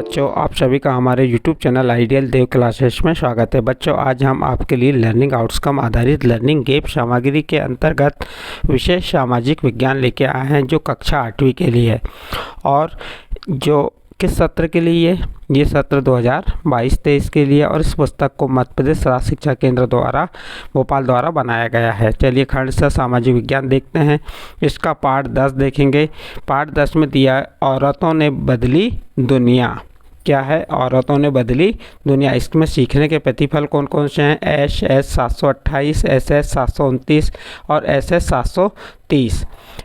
बच्चों, आप सभी का हमारे YouTube चैनल आइडियल देव क्लासेस में स्वागत है। बच्चों, आज हम आपके लिए लर्निंग आउटकम आधारित लर्निंग गेम सामग्री के अंतर्गत विशेष सामाजिक विज्ञान लेके आए हैं जो कक्षा 8वीं के लिए है। और जो किस सत्र के लिए ये सत्र 2022-23 के लिए, और इस पुस्तक को मध्य प्रदेश राज्य शिक्षा केंद्र द्वारा भोपाल द्वारा बनाया गया है। चलिए खंड से सामाजिक विज्ञान देखते हैं। इसका पाठ 10 देखेंगे। पाठ 10 में दिया है औरतों ने बदली दुनिया। क्या है? औरतों ने बदली दुनिया। इसमें सीखने के प्रतिफल कौन कौन से हैं? SS 728, SS 729 और SS 730।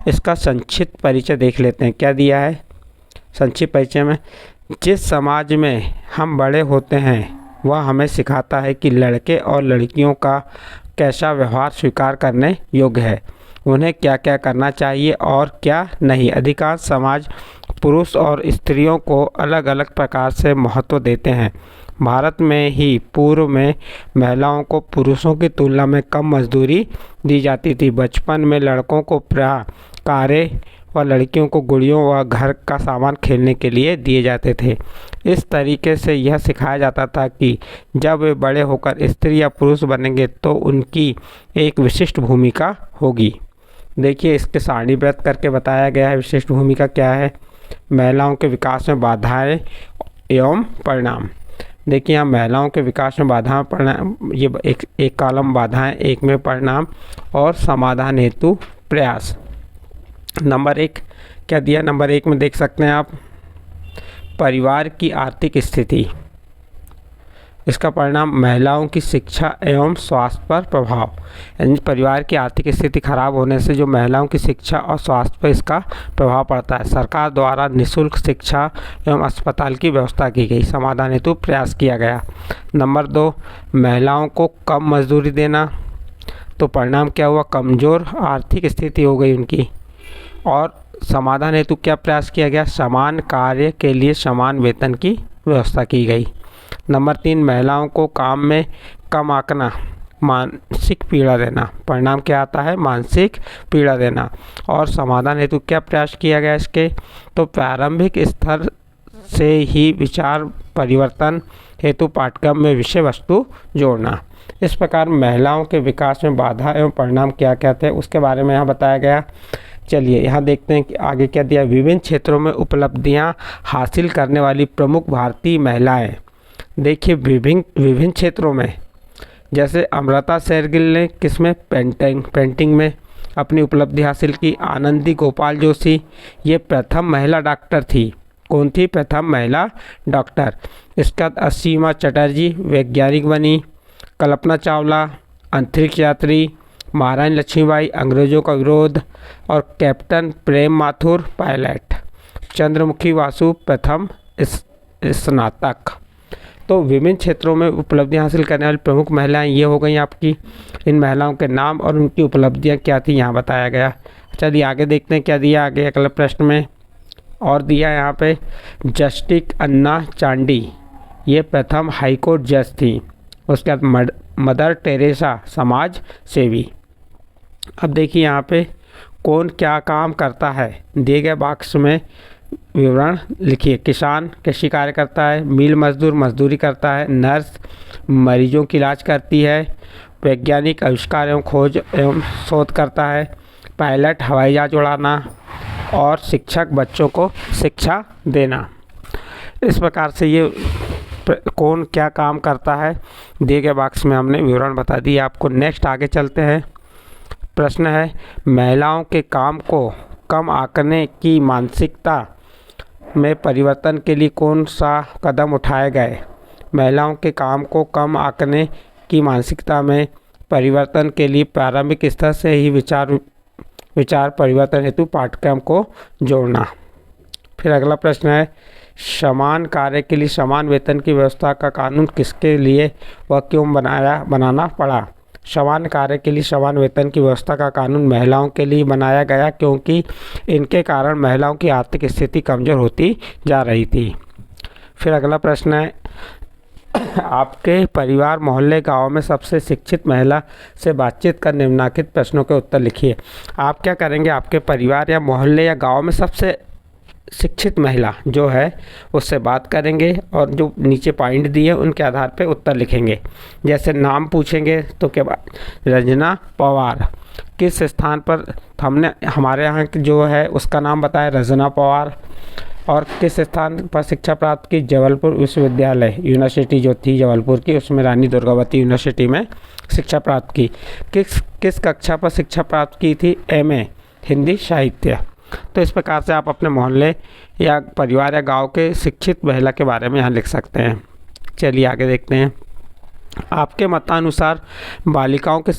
इसका संक्षिप्त परिचय देख लेते हैं। क्या दिया है संक्षिप्त परिचय में? जिस समाज में हम बड़े होते हैं वह हमें सिखाता है कि लड़के और लड़कियों का कैसा व्यवहार स्वीकार करने योग्य है, उन्हें क्या क्या करना चाहिए और क्या नहीं। अधिकांश समाज पुरुष और स्त्रियों को अलग अलग प्रकार से महत्व देते हैं। भारत में ही पूर्व में महिलाओं को पुरुषों की तुलना में कम मजदूरी दी जाती थी। बचपन में लड़कों को प्रायः कार्य व लड़कियों को गुड़ियों व घर का सामान खेलने के लिए दिए जाते थे। इस तरीके से यह सिखाया जाता था कि जब वे बड़े होकर स्त्री या पुरुष बनेंगे तो उनकी एक विशिष्ट भूमिका होगी। देखिए, इसके सारणीबद्ध करके बताया गया है। विशिष्ट भूमिका क्या है? महिलाओं के विकास में बाधाएं एवं परिणाम। देखिए, यहाँ महिलाओं के विकास में बाधाएं परिणाम, ये एक कॉलम बाधाएं, एक में परिणाम और समाधान हेतु प्रयास। नंबर 1 क्या दिया? नंबर 1 में देख सकते हैं आप, परिवार की आर्थिक स्थिति। इसका परिणाम महिलाओं की शिक्षा एवं स्वास्थ्य पर प्रभाव। यानी परिवार की आर्थिक स्थिति खराब होने से जो महिलाओं की शिक्षा और स्वास्थ्य पर इसका प्रभाव पड़ता है। सरकार द्वारा निःशुल्क शिक्षा एवं अस्पताल की व्यवस्था की गई। समाधान हेतु प्रयास किया गया। नंबर 2 महिलाओं को कम मजदूरी देना। तो परिणाम क्या हुआ? कमज़ोर आर्थिक स्थिति हो गई उनकी। और समाधान हेतु क्या प्रयास किया गया? समान कार्य के लिए समान वेतन की व्यवस्था की गई। नंबर 3 महिलाओं को काम में कम आंकना, मानसिक पीड़ा देना। परिणाम क्या आता है? मानसिक पीड़ा देना। और समाधान हेतु क्या प्रयास किया गया इसके? तो प्रारंभिक स्तर से ही विचार परिवर्तन हेतु पाठ्यक्रम में विषय वस्तु जोड़ना। इस प्रकार महिलाओं के विकास में बाधा एवं परिणाम क्या क्या थे उसके बारे में यहाँ बताया गया। चलिए यहाँ देखते हैं कि आगे क्या दिया। विभिन्न क्षेत्रों में उपलब्धियां हासिल करने वाली प्रमुख भारतीय महिलाएं। देखिए, विभिन्न क्षेत्रों में, जैसे अमृता शेरगिल ने किसमें? पेंटिंग में अपनी उपलब्धि हासिल की। आनंदी गोपाल जोशी ये प्रथम महिला डॉक्टर थी। कौन थी? प्रथम महिला डॉक्टर। इसका बाद असीमा चटर्जी वैज्ञानिक बनी। कल्पना चावला अंतरिक्ष यात्री। महारानी लक्ष्मीबाई अंग्रेज़ों का विरोध। और कैप्टन प्रेम माथुर पायलट। चंद्रमुखी वासु प्रथम स्नातक। तो विभिन्न क्षेत्रों में उपलब्धियां हासिल करने वाली प्रमुख महिलाएं ये हो गई आपकी। इन महिलाओं के नाम और उनकी उपलब्धियां क्या थी यहाँ बताया गया। चलिए आगे देखते हैं क्या दिया आगे अगले प्रश्न में। और दिया यहाँ पे जस्टिस अन्ना चांडी ये प्रथम हाईकोर्ट जज थी। उसके बाद मदर टेरेसा समाज सेवी। अब देखिए यहाँ पे कौन क्या काम करता है, दिए गए बॉक्स में विवरण लिखिए। किसान कृषि कार्य करता है। मिल मजदूर मजदूरी करता है। नर्स मरीजों की इलाज करती है। वैज्ञानिक आविष्कार एवं खोज एवं शोध करता है। पायलट हवाई जहाज उड़ाना। और शिक्षक बच्चों को शिक्षा देना। इस प्रकार से ये कौन क्या काम करता है दिए गए बॉक्स में हमने विवरण बता दिया आपको। नेक्स्ट आगे चलते हैं। प्रश्न है, महिलाओं के काम को कम आंकने की मानसिकता में परिवर्तन के लिए कौन सा कदम उठाए गए? महिलाओं के काम को कम आंकने की मानसिकता में परिवर्तन के लिए प्रारंभिक स्तर से ही विचार परिवर्तन हेतु पाठ्यक्रम को जोड़ना। फिर अगला प्रश्न है, समान कार्य के लिए समान वेतन की व्यवस्था का कानून किसके लिए व क्यों बनाना पड़ा? समान कार्य के लिए समान वेतन की व्यवस्था का कानून महिलाओं के लिए बनाया गया क्योंकि इनके कारण महिलाओं की आर्थिक स्थिति कमज़ोर होती जा रही थी। फिर अगला प्रश्न है, आपके परिवार मोहल्ले गांव में सबसे शिक्षित महिला से बातचीत कर निम्नलिखित प्रश्नों के उत्तर लिखिए। आप क्या करेंगे? आपके परिवार या मोहल्ले या गांव में सबसे शिक्षित महिला जो है उससे बात करेंगे और जो नीचे पॉइंट दिए उनके आधार पे उत्तर लिखेंगे। जैसे नाम पूछेंगे तो क्या बात, रंजना पवार किस स्थान पर, हमने हमारे यहाँ की जो है उसका नाम बताया रंजना पवार, और किस स्थान पर शिक्षा प्राप्त की, जबलपुर विश्वविद्यालय यूनिवर्सिटी जो थी जबलपुर की, उसमें रानी दुर्गावती यूनिवर्सिटी में शिक्षा प्राप्त की। किस कक्षा पर शिक्षा प्राप्त की थी, MA हिंदी साहित्य। तो इस प्रकार से आप अपने मोहल्ले या परिवार या गांव के शिक्षित महिला के बारे में यहाँ लिख सकते हैं। चलिए आगे देखते हैं। आपके मतानुसार बालिका के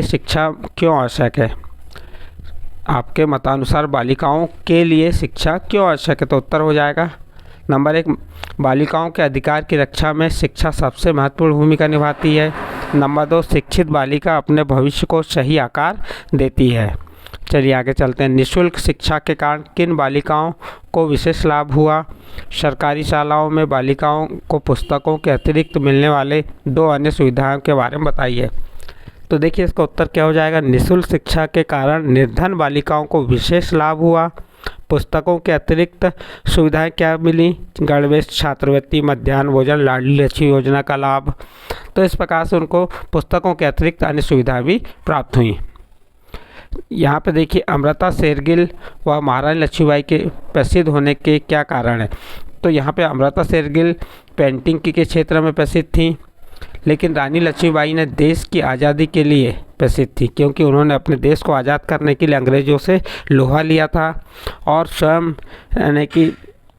शिक्षा क्यों आवश्यक है? आपके मतानुसार बालिकाओं के लिए शिक्षा क्यों आवश्यक है? तो उत्तर हो जाएगा नंबर 1, बालिकाओं के अधिकार की रक्षा में शिक्षा सबसे महत्वपूर्ण भूमिका निभाती है। नंबर 2, शिक्षित बालिका अपने भविष्य को सही आकार देती है। चलिए आगे चलते हैं। निःशुल्क शिक्षा के कारण किन बालिकाओं को विशेष लाभ हुआ? सरकारी शालाओं में बालिकाओं को पुस्तकों के अतिरिक्त मिलने वाले 2 अन्य सुविधाओं के बारे में बताइए। तो देखिए इसका उत्तर क्या हो जाएगा, निःशुल्क शिक्षा के कारण निर्धन बालिकाओं को विशेष लाभ हुआ। पुस्तकों के अतिरिक्त सुविधाएं क्या मिली? गणवेश, छात्रवृत्ति, मध्याह्न भोजन, लाडली लक्ष्मी योजना का लाभ। तो इस प्रकार से उनको पुस्तकों के अतिरिक्त अन्य सुविधाएं भी प्राप्त हुई। यहाँ पे देखिए अमृता शेरगिल व महारानी लक्ष्मीबाई के प्रसिद्ध होने के क्या कारण है? तो यहाँ पे अमृता शेरगिल पेंटिंग के क्षेत्र में प्रसिद्ध थी, लेकिन रानी लक्ष्मीबाई ने देश की आज़ादी के लिए प्रसिद्ध थी, क्योंकि उन्होंने अपने देश को आज़ाद करने के लिए अंग्रेज़ों से लोहा लिया था और स्वयं यानी कि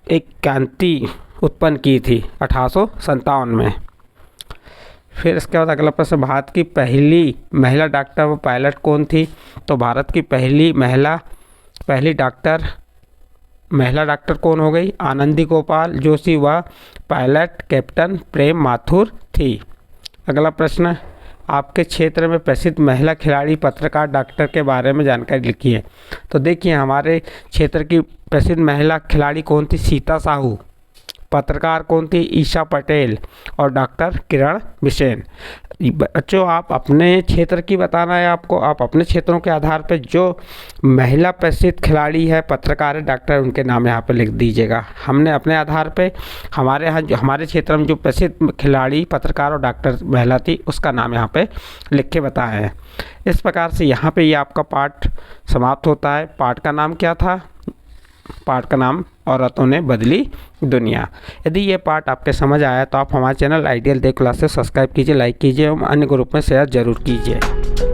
एक क्रांति उत्पन्न की थी 1857 में। फिर इसके बाद अगला प्रश्न, भारत की पहली महिला डॉक्टर व पायलट कौन थी? तो भारत की पहली महिला डॉक्टर कौन हो गई? आनंदी गोपाल जोशी व पायलट कैप्टन प्रेम माथुर थी। अगला प्रश्न, आपके क्षेत्र में प्रसिद्ध महिला खिलाड़ी, पत्रकार, डॉक्टर के बारे में जानकारी लिखिए। तो देखिए हमारे क्षेत्र की प्रसिद्ध महिला खिलाड़ी कौन थी? सीता साहू। पत्रकार कौन थी? ईशा पटेल और डॉक्टर किरण बिसेन। बच्चों आप अपने क्षेत्र की बताना है आपको, आप अपने क्षेत्रों के आधार पर जो महिला प्रसिद्ध खिलाड़ी है, पत्रकार है, डॉक्टर, उनके नाम यहाँ पे लिख दीजिएगा। हमने अपने आधार पे हमारे यहाँ जो हमारे क्षेत्र में जो प्रसिद्ध खिलाड़ी, पत्रकार और डॉक्टर महिला थी उसका नाम यहाँ पे लिख के बताया है। इस प्रकार से यहाँ पे ये आपका पाठ समाप्त होता है। पाठ का नाम क्या था? पाठ का नाम औरतों ने बदली दुनिया। यदि ये पाठ आपके समझ आया तो आप हमारे चैनल आइडियल देव क्लासेस सब्सक्राइब कीजिए, लाइक कीजिए एवं अन्य ग्रुप में शेयर जरूर कीजिए।